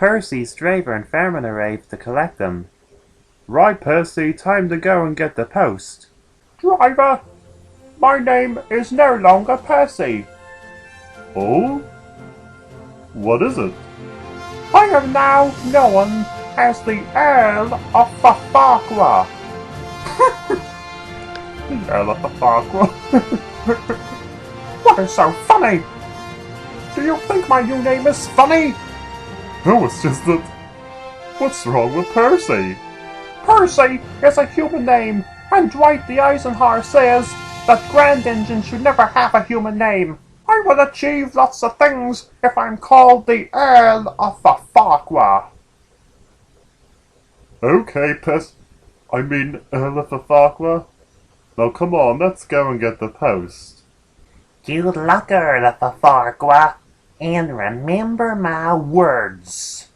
Percy, Straver and Fairman arrive to collect them. Right, Percy, time to go and get the post. Driver, my name is no longer Percy. Oh? What is it? I am now known as the Earl of Farquhar. The Earl of Farquhar? What is so funny? Do you think my new name is funny? No, it's just that... What's wrong with Percy? Percy is a human name, and Dwight the Eisenhower says that Grand Engine should never have a human name. I will achieve lots of things if I'm called the Earl of Farquhar. Okay, Earl of Farquhar. Now come on, let's go and get the post. Good luck, Earl of Farquhar, and remember my words.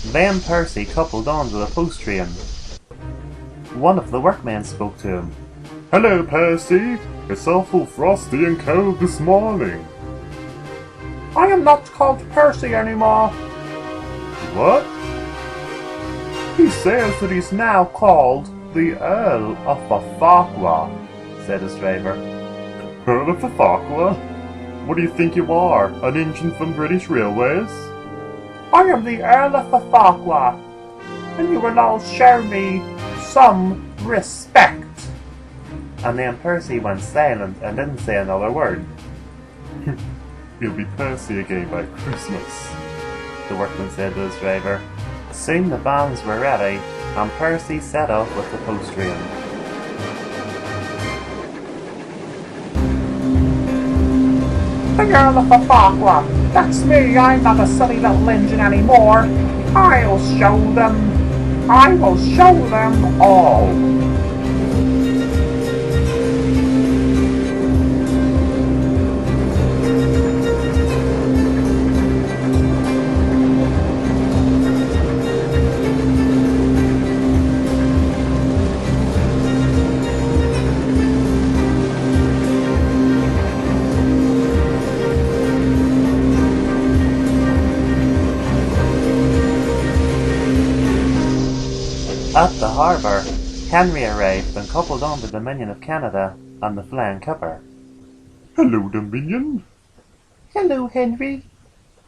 Then Percy coupled on to the post train. One of the workmen spoke to him. Hello, Percy. It's awful frosty and cold this morning. I am not called Percy anymore. What? He says that he's now called the Earl of Farquhar, said the Straver. Earl of Farquhar? What do you think you are, an engine from British Railways? I am the Earl of Farquhar, and you will all show me some respect. And then Percy went silent and didn't say another word. You'll be Percy again by Christmas, the workman said to his driver. Soon the bands were ready, and Percy set off with the post train. The Earl of Farquhar, that's me. I'm not a silly little engine anymore. I will show them all. At the harbour, Henry arrived and coupled on the Dominion of Canada and the Flying Kipper. Hello, Dominion. Hello, Henry.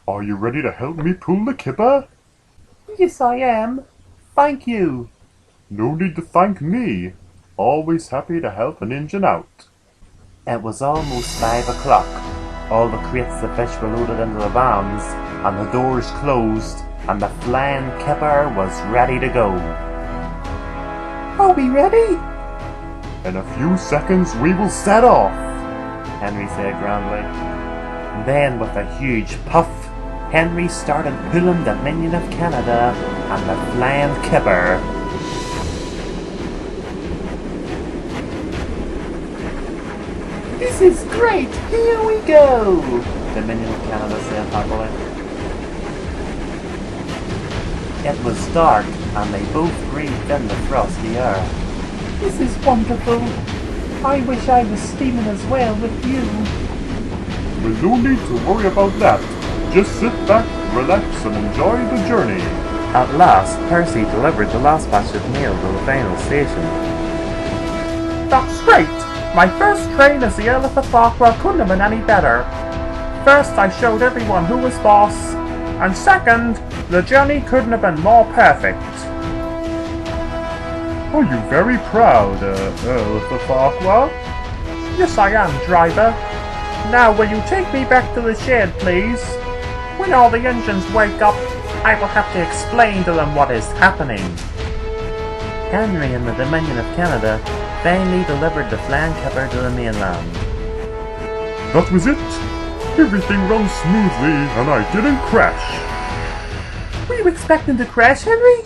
Are you ready to help me pull the kipper? Yes, I am. Thank you. No need to thank me. Always happy to help an engine out. It was almost 5 o'clock. All the crates of fish were loaded into the vans, and the doors closed, and the Flying Kipper was ready to go. Are we ready? In a few seconds we will set off, Henry said grandly. Then, with a huge puff, Henry started pulling the Dominion of Canada and the Flying Kipper. This is great! Here we go! The Dominion of Canada said happily. It was dark, and they both breathed in the frosty air. This is wonderful. I wish I was steaming as well with you. Well, no need to worry about that. Just sit back, relax, and enjoy the journey. At last, Percy delivered the last batch of mail to the final station. That's great! My first train as the Earl of Farquhar couldn't have been any better. First, I showed everyone who was boss, and second, the journey couldn't have been more perfect. Are you very proud, Earl of Farquhar? Yes, I am, driver. Now, will you take me back to the shed, please? When all the engines wake up, I will have to explain to them what is happening. Henry and the Dominion of Canada finally delivered the Flying Kipper to the mainland. That was it. Everything ran smoothly, and I didn't crash. Were you expecting to crash, Henry?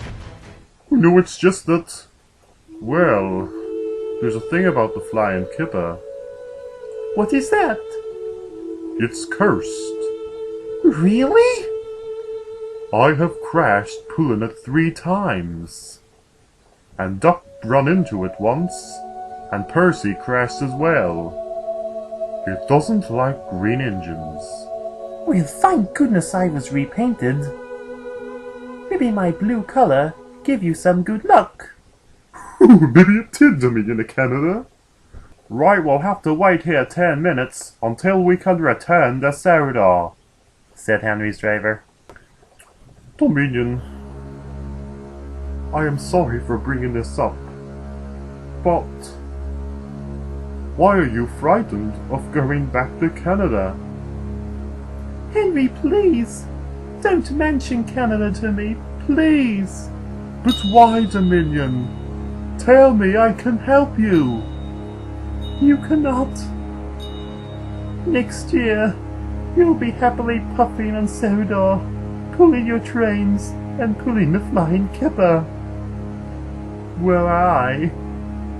No, it's just that... Well, there's a thing about the Flying Kipper. What is that? It's cursed. Really? I have crashed pulling it 3 times. And Duck run into it once, and Percy crashed as well. It doesn't like green engines. Well, thank goodness I was repainted. Maybe my blue color give you some good luck. Maybe it did, Dominion of Canada. Right, we'll have to wait here 10 minutes until we can return the soda, said Henry's driver. Dominion, I am sorry for bringing this up, but why are you frightened of going back to Canada? Henry, please, don't mention Canada to me, please. But why, Dominion? Tell me I can help you. You cannot. Next year, you'll be happily puffing on soda, pulling your trains and pulling the flying kipper. Well, I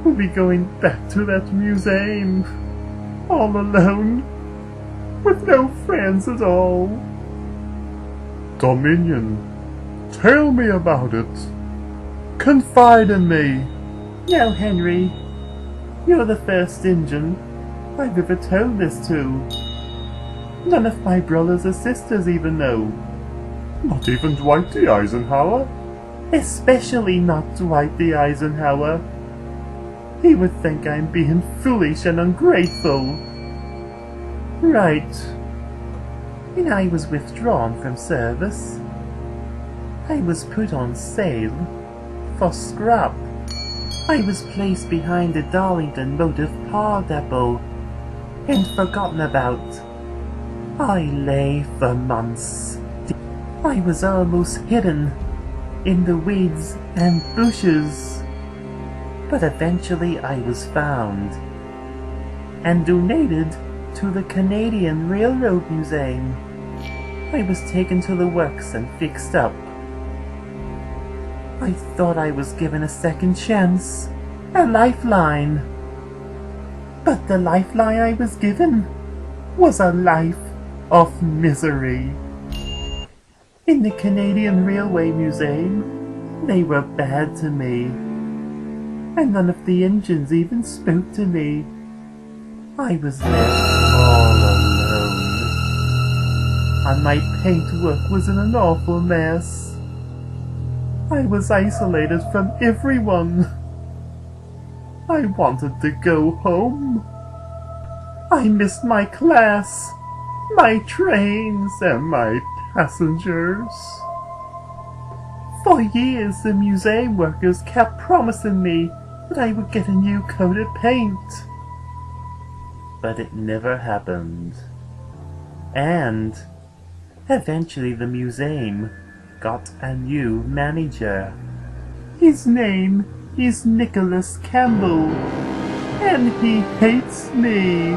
will be going back to that museum, all alone, with no friends at all. Dominion, tell me about it. Confide in me. No, Henry, you're the first Injun I've ever told this to. None of my brothers or sisters even know. Not even Dwight D. Eisenhower? Especially not Dwight D. Eisenhower. He would think I'm being foolish and ungrateful. Right. When I was withdrawn from service, I was put on sale for scrap. I was placed behind the Darlington Motive Power Depot and forgotten about. I lay for months. I was almost hidden in the weeds and bushes. But eventually I was found and donated to the Canadian Railroad Museum. I was taken to the works and fixed up. I thought I was given a second chance, a lifeline. But the lifeline I was given was a life of misery. In the Canadian Railway Museum, they were bad to me, and none of the Indians even spoke to me. I was left all alone, and my paintwork was in an awful mess. I was isolated from everyone. I wanted to go home. I missed my class, my trains, and my passengers. For years, the museum workers kept promising me that I would get a new coat of paint. But it never happened. And eventually the museum got a new manager. His name is Nicholas Campbell, and he hates me.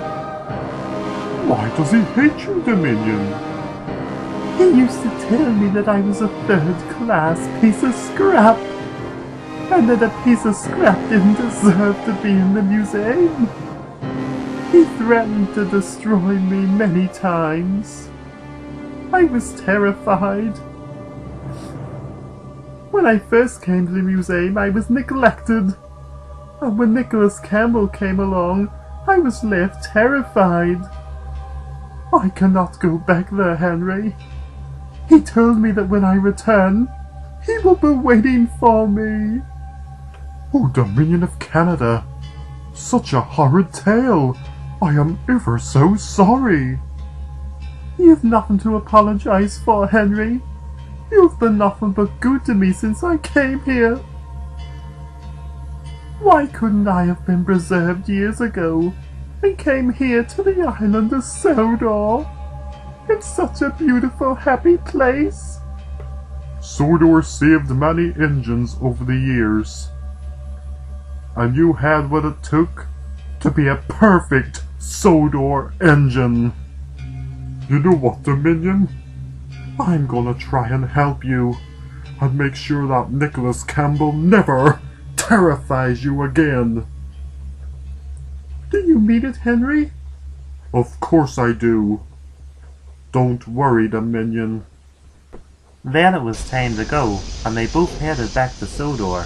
Why does he hate you, Dominion? He used to tell me that I was a third-class piece of scrap, and that a piece of scrap didn't deserve to be in the museum. He threatened to destroy me many times. I was terrified. When I first came to the museum, I was neglected. And when Nicholas Campbell came along, I was left terrified. I cannot go back there, Henry. He told me that when I return, he will be waiting for me. Oh, Dominion of Canada! Such a horrid tale! I am ever so sorry. You've nothing to apologize for, Henry. You've been nothing but good to me since I came here. Why couldn't I have been preserved years ago and came here to the island of Sodor? It's such a beautiful, happy place. Sodor saved many engines over the years, and you had what it took to be a perfect Sodor engine. You know what, Dominion? I'm gonna try and help you, and make sure that Nicholas Campbell never terrifies you again. Do you mean it, Henry? Of course I do. Don't worry, Dominion. Then it was time to go, and they both headed back to Sodor.